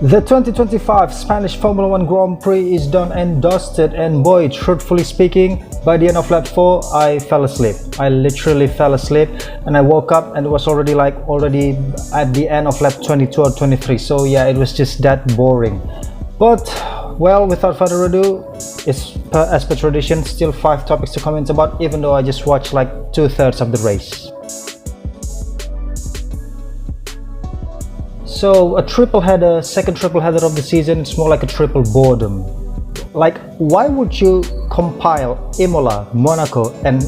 The 2025 Spanish Formula 1 Grand Prix is done and dusted, and boy, truthfully speaking, by the end of lap 4, I fell asleep. I literally fell asleep, and I woke up and it was already at the end of lap 22 or 23. So yeah, it was just that boring. But well, without further ado, it's as per tradition, still 5 topics to comment about, even though I just watched like 2/3 of the race. So a triple header, second triple header of the season, it's more like a triple boredom. Like, why would you compile Imola, Monaco and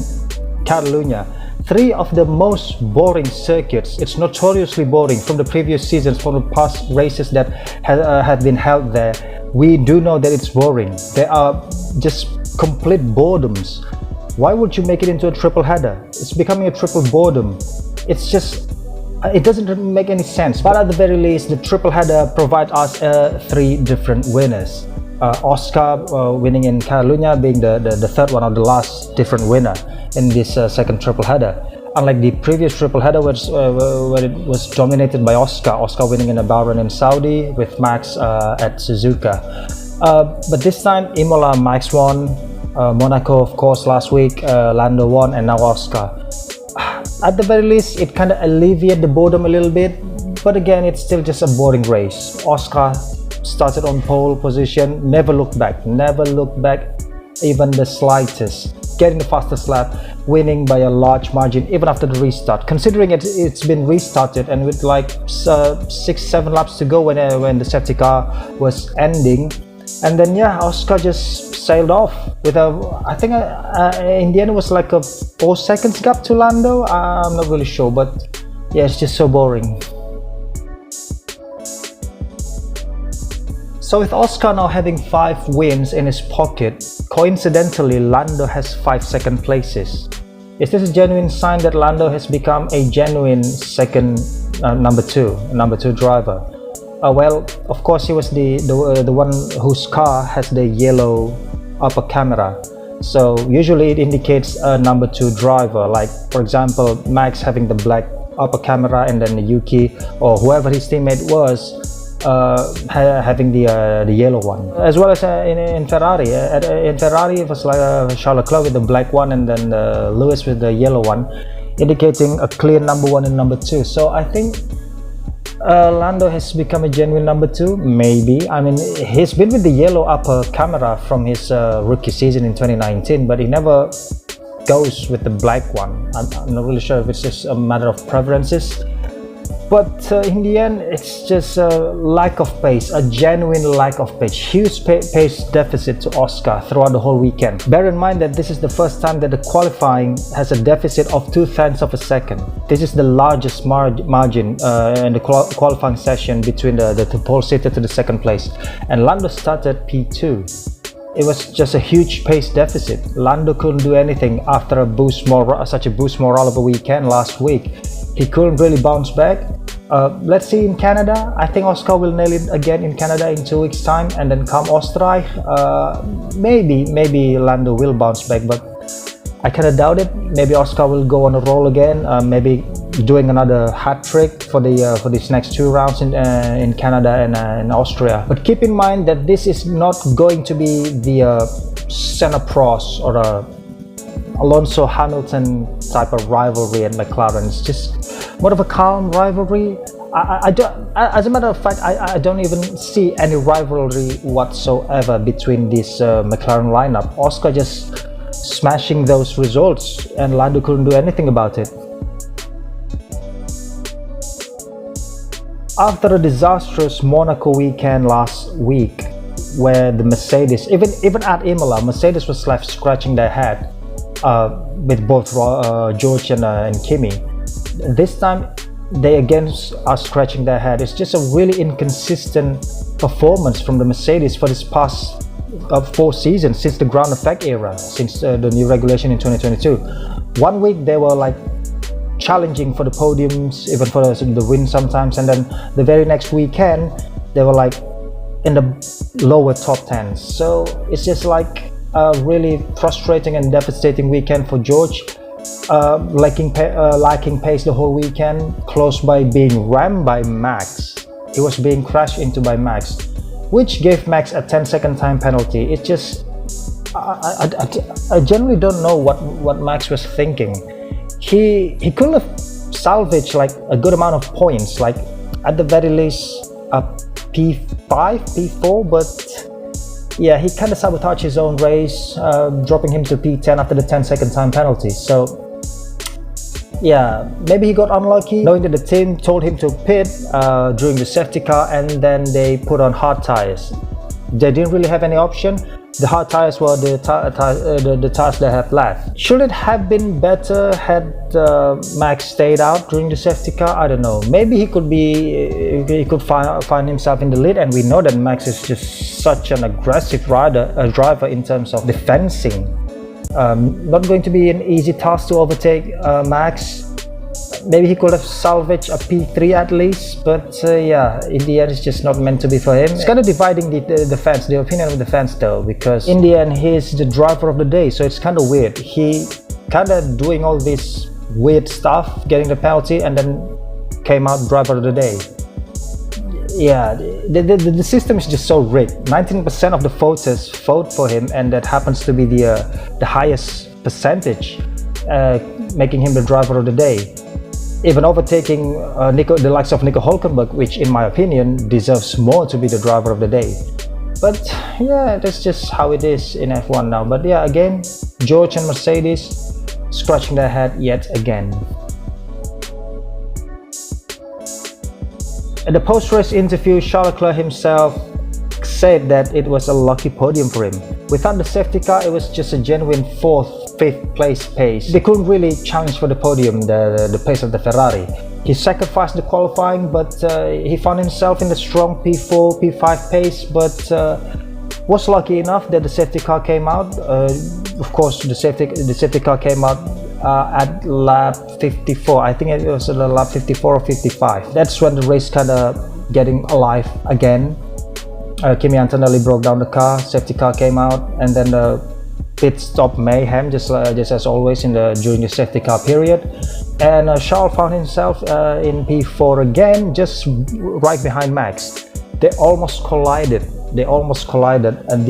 Catalunya, 3 of the most boring circuits? It's notoriously boring from the previous seasons, from the past races that have been held there. We do know that it's boring. They are just complete boredoms. Why would you make it into a triple header? It's becoming a triple boredom. It's just, it doesn't make any sense. But at the very least, the triple header provide us 3 different winners. Oscar winning in Catalunya, being the third one or the last different winner in this second triple header. Unlike the previous triple header, where it was dominated by Oscar winning in Bahrain and Saudi, with Max at Suzuka. But this time, Imola, Max won. Monaco, of course, last week, Lando won, and now Oscar. At the very least, it kind of alleviated the boredom a little bit, but again, it's still just a boring race. Oscar started on pole position, never looked back even the slightest, getting the fastest lap, winning by a large margin even after the restart, considering it's been restarted and with like 6-7 laps to go when the safety car was ending. And then yeah, Oscar just sailed off with I think in the end it was like a 4 seconds gap to Lando. I'm not really sure, but yeah, it's just so boring. So with Oscar now having 5 wins in his pocket, coincidentally Lando has 5 second places. Is this a genuine sign that Lando has become a genuine second number two driver? Well, of course, he was the one whose car has the yellow upper camera. So usually it indicates a number 2 driver. Like for example, Max having the black upper camera, and then Yuki or whoever his teammate was having the yellow one. As well as in Ferrari. In Ferrari, it was like Charles Leclerc with the black one, and then Lewis with the yellow one, indicating a clear number 1 and number 2. So I think Lando has become a genuine number 2, maybe. I mean, he's been with the yellow upper camera from his rookie season in 2019, but he never goes with the black one. I'm not really sure if it's just a matter of preferences, but in the end, it's just a lack of pace, a genuine lack of pace. Huge pace deficit to Oscar throughout the whole weekend. Bear in mind that this is the first time that the qualifying has a deficit of 0.2 of a second. This is the largest margin in the qualifying session between the pole sitter to the second place. And Lando started P2. It was just a huge pace deficit. Lando couldn't do anything after such a boost morale of a weekend last week. He couldn't really bounce back. Let's see in Canada. I think Oscar will nail it again in Canada in 2 weeks time, and then come Austria, maybe Lando will bounce back, but I kind of doubt it. Maybe Oscar will go on a roll again, maybe doing another hat trick for these next 2 rounds in Canada and in Austria. But keep in mind that this is not going to be the Senna Prost or Alonso Hamilton type of rivalry at McLaren. It's just more of a calm rivalry. As a matter of fact, I don't even see any rivalry whatsoever between this McLaren lineup. Oscar just smashing those results, and Lando couldn't do anything about it. After a disastrous Monaco weekend last week, where the Mercedes, even at Imola, Mercedes was left scratching their head with both George and Kimi. This time they again are scratching their head. It's just a really inconsistent performance from the Mercedes for this past 4 seasons, since the ground effect era, since the new regulation in 2022. 1 week they were like challenging for the podiums, even for the win sometimes, and then the very next weekend they were like in the lower top 10s. So it's just like a really frustrating and devastating weekend for George. Lacking pace the whole weekend, close by being rammed by Max. he was being crashed into by Max, which gave Max a 10-second time penalty. It just, I generally don't know what Max was thinking. He could have salvaged like a good amount of points, like at the very least a P5, P4, but yeah, he kind of sabotaged his own race, dropping him to P10 after the 10-second time penalty. So yeah, maybe he got unlucky, knowing that the team told him to pit during the safety car, and then they put on hard tires. They didn't really have any option. The hard tires were the tires they had left. Should it have been better had Max stayed out during the safety car? I don't know. Maybe he could find himself in the lead, and we know that Max is just such an aggressive driver in terms of defending. Not going to be an easy task to overtake Max. Maybe he could have salvaged a P3 at least, but yeah, in the end it's just not meant to be for him. It's kind of dividing the fans, the opinion of the fans though, because in the end he's the driver of the day, so it's kind of weird. He kind of doing all this weird stuff, getting the penalty, and then came out driver of the day. Yeah, the system is just so rigged. 19% of the voters vote for him, and that happens to be the highest percentage, making him the driver of the day, even overtaking the likes of Nico Hülkenberg, which in my opinion deserves more to be the driver of the day. But yeah, that's just how it is in F1 now. But yeah, again, George and Mercedes scratching their head yet again. At the post-race interview, Charles Leclerc himself said that it was a lucky podium for him. Without the safety car, it was just a genuine 4th, 5th place pace. They couldn't really challenge for the podium, the pace of the Ferrari. He sacrificed the qualifying, but he found himself in the strong P4, P5 pace, but was lucky enough that the safety car came out. Of course, the safety car came out at lap 54. I think it was at lap 54 or 55. That's when the race kind of getting alive again. Kimi Antonelli broke down the car, safety car came out, and then the pit stop mayhem, just as always during the safety car period. And Charles found himself in P4 again, just right behind Max. They almost collided. And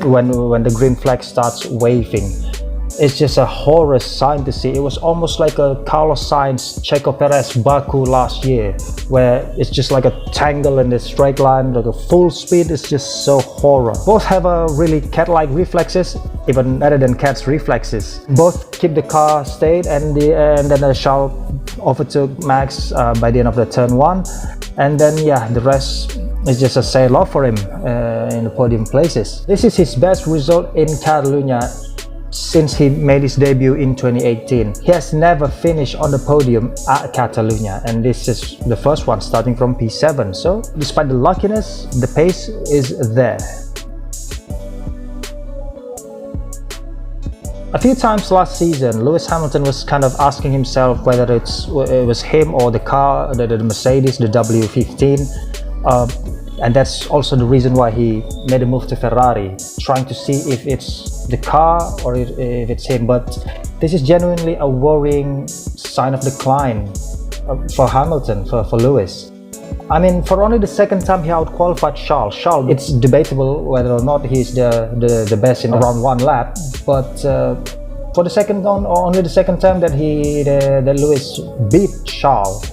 when the green flag starts waving, it's just a horror sign to see. It was almost like a Carlos Sainz, Checo Perez, Baku last year, where it's just like a tangle in the straight line, like a full speed. It's just so horror. Both have a really cat-like reflexes, even better than cat's reflexes. Both keep the car stayed, and then Charles overtook Max by the end of the turn 1, and then yeah, the rest is just a sail off for him in the podium places. This is his best result in Catalunya since he made his debut in 2018. He has never finished on the podium at Catalunya, and this is the first one, starting from P7. So despite the luckiness, the pace is there. A few times last season, Lewis Hamilton was kind of asking himself whether it was him or the car, the Mercedes, the W15. And that's also the reason why he made a move to Ferrari, trying to see if it's the car or if it's him. But this is genuinely a worrying sign of decline for Hamilton, for Lewis. I mean, for only the second time he outqualified Charles. It's debatable whether or not he's the best in around one lap, but for only the second time that Lewis beat Charles,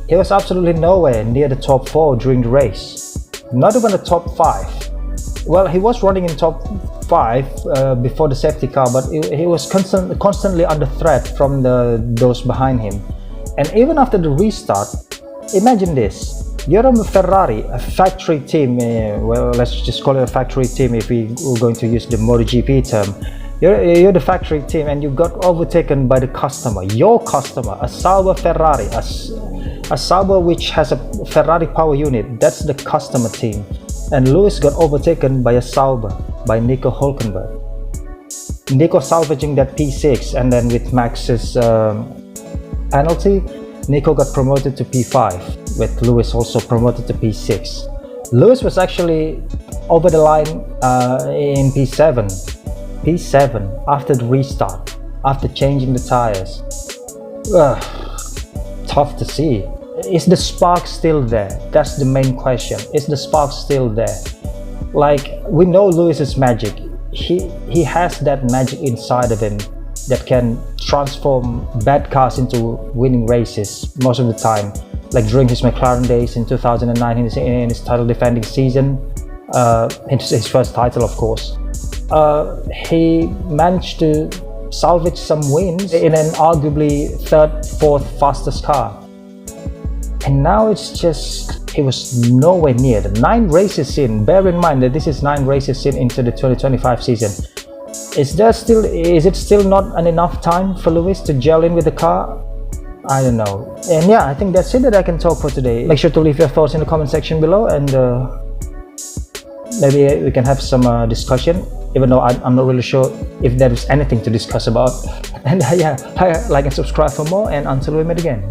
he was absolutely nowhere near the top 4 during the race. Not even the top 5. Well, he was running in top 5 before the safety car, but he was constantly under threat from those behind him. And even after the restart, imagine this. You're a Ferrari, a factory team, well, let's just call it a factory team if we're going to use the MotoGP term. You're the factory team, and you got overtaken by the customer, your customer, a Sauber Ferrari, a Sauber which has a Ferrari power unit. That's the customer team. And Lewis got overtaken by a Sauber, by Nico Hülkenberg. Nico salvaging that P6, and then with Max's penalty, Nico got promoted to P5, with Lewis also promoted to P6. Lewis was actually over the line in P7 after the restart, after changing the tires. Tough to see. is the spark still there? That's the main question. Is the spark still there? Like, we know Lewis's magic. He has that magic inside of him that can transform bad cars into winning races most of the time. Like during his McLaren days in 2009 in his title defending season, his first title of course, he managed to salvage some wins in an arguably third, fourth fastest car. And now it's just, he was nowhere near the 9 races in. Bear in mind that this is 9 races in into the 2025 season. Is it still not enough time for Lewis to gel in with the car? I don't know. And yeah, I think that's it that I can talk for today. Make sure to leave your thoughts in the comment section below, and maybe we can have some discussion, even though I'm not really sure if there is anything to discuss about. And yeah, like and subscribe for more, and until we meet again.